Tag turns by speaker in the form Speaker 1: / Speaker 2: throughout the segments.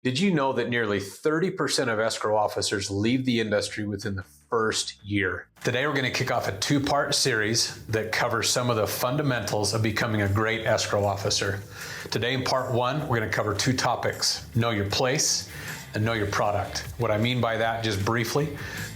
Speaker 1: Did you know that nearly 30% of escrow officers leave the industry within the first year? Today, we're going to kick off a two-part series that covers some of the fundamentals of becoming a great escrow officer. Today, in part one, we're going to cover two topics: know your place and know your product. What I mean by that, just briefly,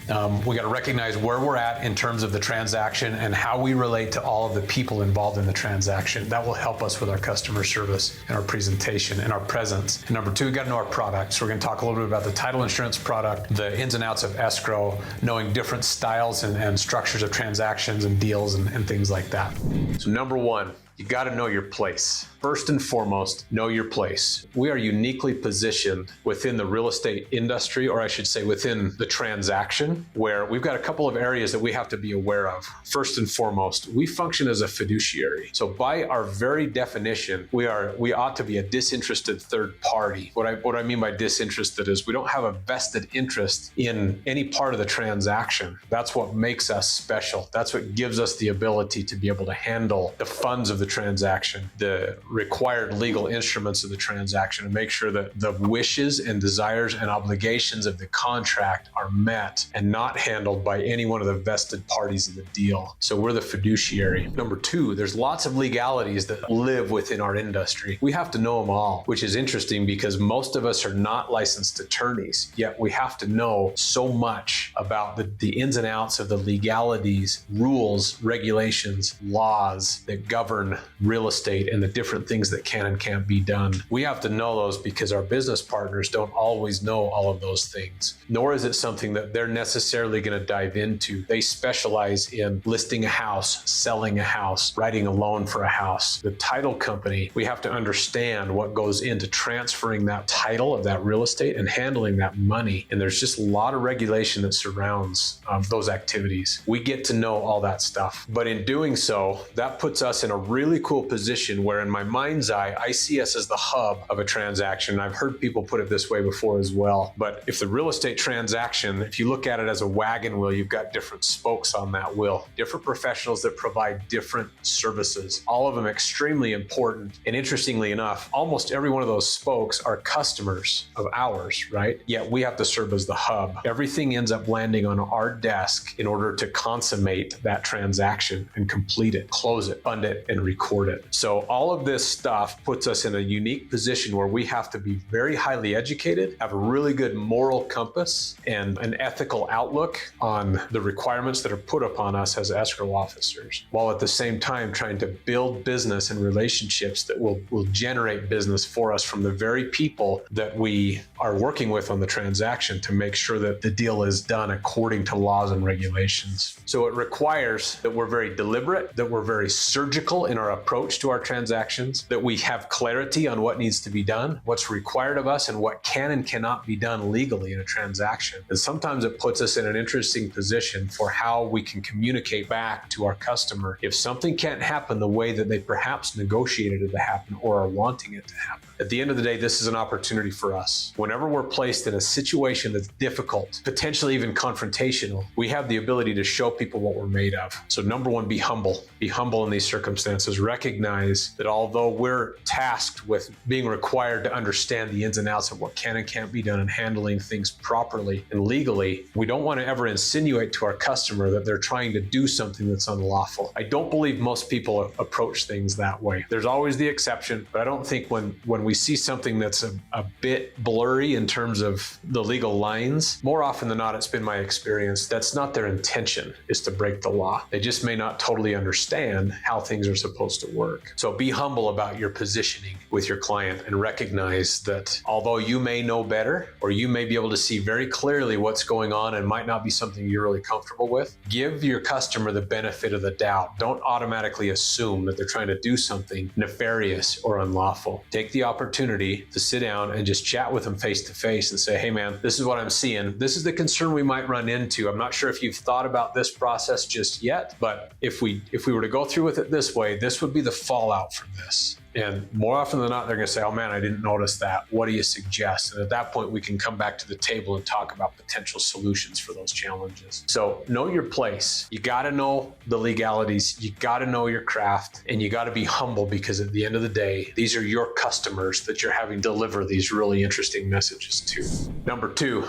Speaker 1: we got to recognize where we're at in terms of the transaction and how we relate to all of the people involved in the transaction. That will help us with our customer service and our presentation and our presence. And number two, we got to know our product. So we're going to talk a little bit about the title insurance product, the ins and outs of escrow, knowing different styles and structures of transactions and deals and things like that. So number one, you got to know your place. First and foremost, know your place. We are uniquely positioned within the real estate industry, or I should say within the transaction, where we've got a couple of areas that we have to be aware of. First and foremost, we function as a fiduciary. So by our very definition, we ought to be a disinterested third party. What I mean by disinterested is we don't have a vested interest in any part of the transaction. That's what makes us special. That's what gives us the ability to be able to handle the funds of the transaction, the required legal instruments of the transaction, and make sure that the wishes and desires and obligations of the contract are met and not handled by any one of the vested parties of the deal. So we're the fiduciary. Number two, there's lots of legalities that live within our industry. We have to know them all, which is interesting because most of us are not licensed attorneys, yet we have to know so much about the ins and outs of the legalities, rules, regulations, laws that govern real estate and the different things that can and can't be done. We have to know those because our business partners don't always know all of those things, nor is it something that they're necessarily going to dive into. They specialize in listing a house, selling a house, writing a loan for a house. The title company, we have to understand what goes into transferring that title of that real estate and handling that money. And there's just a lot of regulation that surrounds those activities. We get to know all that stuff. But in doing so, that puts us in a really cool position where in my mind's eye, I see us as the hub of a transaction. I've heard people put it this way before as well. But if the real estate transaction, if you look at it as a wagon wheel, you've got different spokes on that wheel, different professionals that provide different services, all of them extremely important. And interestingly enough, almost every one of those spokes are customers of ours, right? Yet we have to serve as the hub. Everything ends up landing on our desk in order to consummate that transaction and complete it, close it, fund it, and record it. So all of this stuff puts us in a unique position where we have to be very highly educated, have a really good moral compass, and an ethical outlook on the requirements that are put upon us as escrow officers, while at the same time trying to build business and relationships that will generate business for us from the very people that we are working with on the transaction to make sure that the deal is done according to laws and regulations. So it requires that we're very deliberate, that we're very surgical in our approach to our transactions, that we have clarity on what needs to be done, what's required of us, and what can and cannot be done legally in a transaction. And sometimes it puts us in an interesting position for how we can communicate back to our customer if something can't happen the way that they perhaps negotiated it to happen or are wanting it to happen. At the end of the day, this is an opportunity for us. Whenever we're placed in a situation that's difficult, potentially even confrontational, we have the ability to show people what we're made of. So number one, be humble. Be humble in these circumstances. Recognize that although we're tasked with being required to understand the ins and outs of what can and can't be done and handling things properly and legally, we don't want to ever insinuate to our customer that they're trying to do something that's unlawful. I don't believe most people approach things that way. There's always the exception, but I don't think when we see something that's a bit blurry in terms of the legal lines, more often than not, it's been my experience, that's not their intention, is to break the law. They just may not totally understand how things are supposed to work. So be humble about your positioning with your client and recognize that although you may know better, or you may be able to see very clearly what's going on and might not be something you're really comfortable with, give your customer the benefit of the doubt. Don't automatically assume that they're trying to do something nefarious or unlawful. Take the opportunity to sit down and just chat with them face to face and say, hey man, this is what I'm seeing. This is the concern we might run into. I'm not sure if you've thought about this process just yet, but if we were to go through with it this way, this would be the fallout from this. And more often than not, they're going to say, oh man, I didn't notice that. What do you suggest? And at that point, we can come back to the table and talk about potential solutions for those challenges. So know your place. You got to know the legalities. You got to know your craft, and you got to be humble, because at the end of the day, these are your customers that you're having deliver these really interesting messages to. Number 2,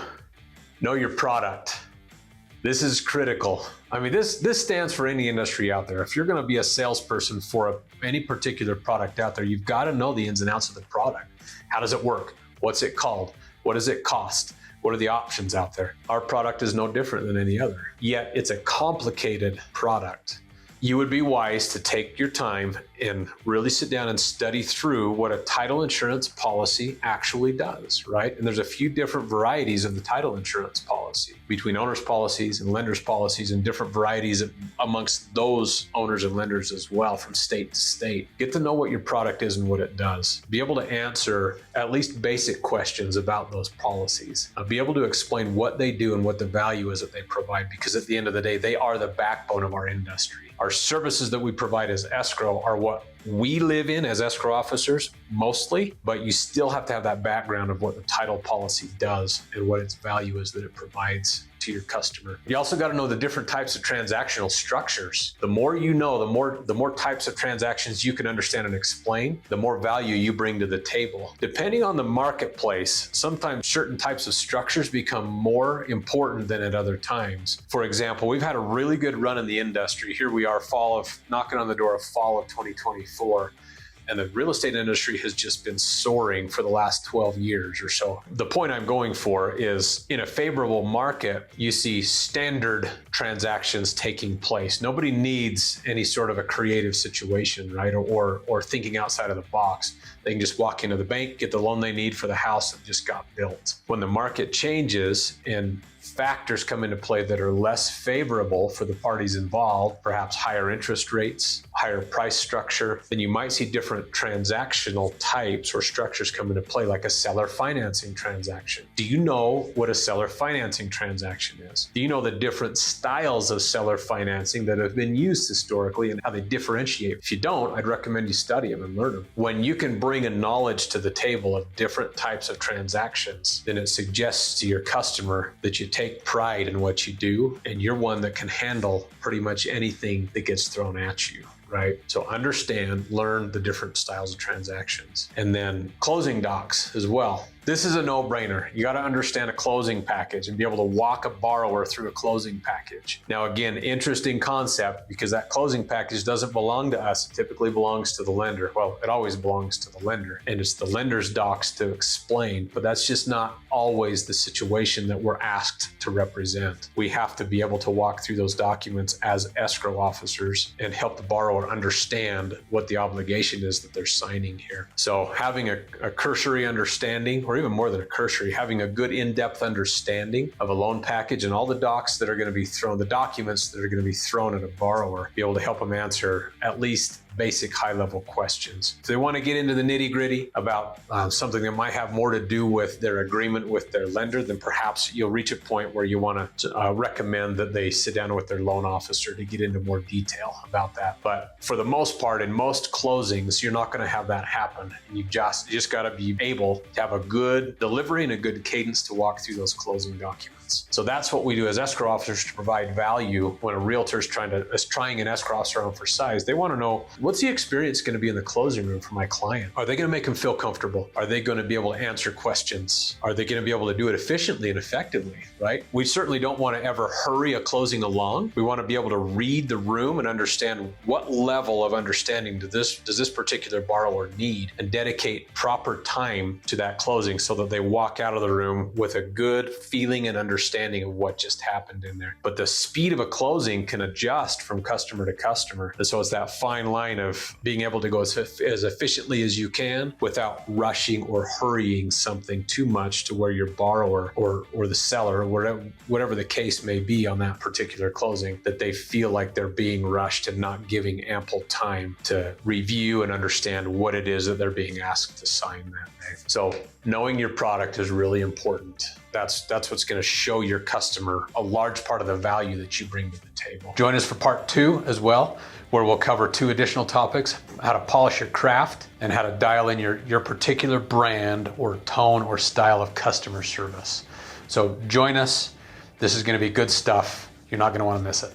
Speaker 1: know your product. This is critical. I mean, this stands for any industry out there. If you're going to be a salesperson for any particular product out there, you've got to know the ins and outs of the product. How does it work? What's it called? What does it cost? What are the options out there? Our product is no different than any other, yet it's a complicated product. You would be wise to take your time and really sit down and study through what a title insurance policy actually does, right? And there's a few different varieties of the title insurance policy, between owners policies and lenders policies, and different varieties amongst those owners and lenders as well, from state to state. Get to know what your product is and what it does. Be able to answer at least basic questions about those policies. Be able to explain what they do and what the value is that they provide, because at the end of the day, they are the backbone of our industry. Our services that we provide as escrow are what we live in as escrow officers mostly, but you still have to have that background of what the title policy does and what its value is that it provides to your customer. You also got to know the different types of transactional structures. The more you know, the more types of transactions you can understand and explain, the more value you bring to the table. Depending on the marketplace, sometimes certain types of structures become more important than at other times. For example, we've had a really good run in the industry. Here we are, knocking on the door of fall of 2024. And the real estate industry has just been soaring for the last 12 years or so. The point I'm going for is, in a favorable market, you see standard transactions taking place. Nobody needs any sort of a creative situation, right? Or thinking outside of the box. They can just walk into the bank, get the loan they need for the house that just got built. When the market changes and factors come into play that are less favorable for the parties involved, perhaps higher interest rates, higher price structure, then you might see different transactional types or structures come into play, like a seller financing transaction. Do you know what a seller financing transaction is? Do you know the different styles of seller financing that have been used historically and how they differentiate? If you don't, I'd recommend you study them and learn them. When you can bring a knowledge to the table of different types of transactions, then it suggests to your customer that you take pride in what you do, and you're one that can handle pretty much anything that gets thrown at you, right? So understand, learn the different styles of transactions. And then closing docs as well. This is a no-brainer. You got to understand a closing package and be able to walk a borrower through a closing package. Now, again, interesting concept, because that closing package doesn't belong to us. It typically belongs to the lender. Well, it always belongs to the lender, and it's the lender's docs to explain, but that's just not always the situation that we're asked to represent. We have to be able to walk through those documents as escrow officers and help the borrower understand what the obligation is that they're signing here. So having a cursory understanding, or even more than a cursory, having a good in-depth understanding of a loan package and all the docs that are going to be thrown, the documents that are going to be thrown at a borrower, be able to help them answer at least basic high-level questions. If they want to get into the nitty-gritty about something that might have more to do with their agreement with their lender, then perhaps you'll reach a point where you want to recommend that they sit down with their loan officer to get into more detail about that. But for the most part, in most closings, you're not going to have that happen. And you just got to be able to have a good delivery and a good cadence to walk through those closing documents. So that's what we do as escrow officers to provide value when a realtor is trying an escrow officer on for size. They want to know, what's the experience going to be in the closing room for my client? Are they going to make them feel comfortable? Are they going to be able to answer questions? Are they going to be able to do it efficiently and effectively, right? We certainly don't want to ever hurry a closing along. We want to be able to read the room and understand what level of understanding does this particular borrower need, and dedicate proper time to that closing so that they walk out of the room with a good feeling and understanding of what just happened in there. But the speed of a closing can adjust from customer to customer. And so it's that fine line of being able to go as efficiently as you can without rushing or hurrying something too much to where your borrower or the seller, whatever the case may be on that particular closing, that they feel like they're being rushed and not giving ample time to review and understand what it is that they're being asked to sign that day. So knowing your product is really important. that's what's going to show your customer a large part of the value that you bring to the table. Join us for part 2 as well, where we'll cover 2 additional topics: how to polish your craft and how to dial in your particular brand or tone or style of customer service. So join us. This is going to be good stuff. You're not going to want to miss it.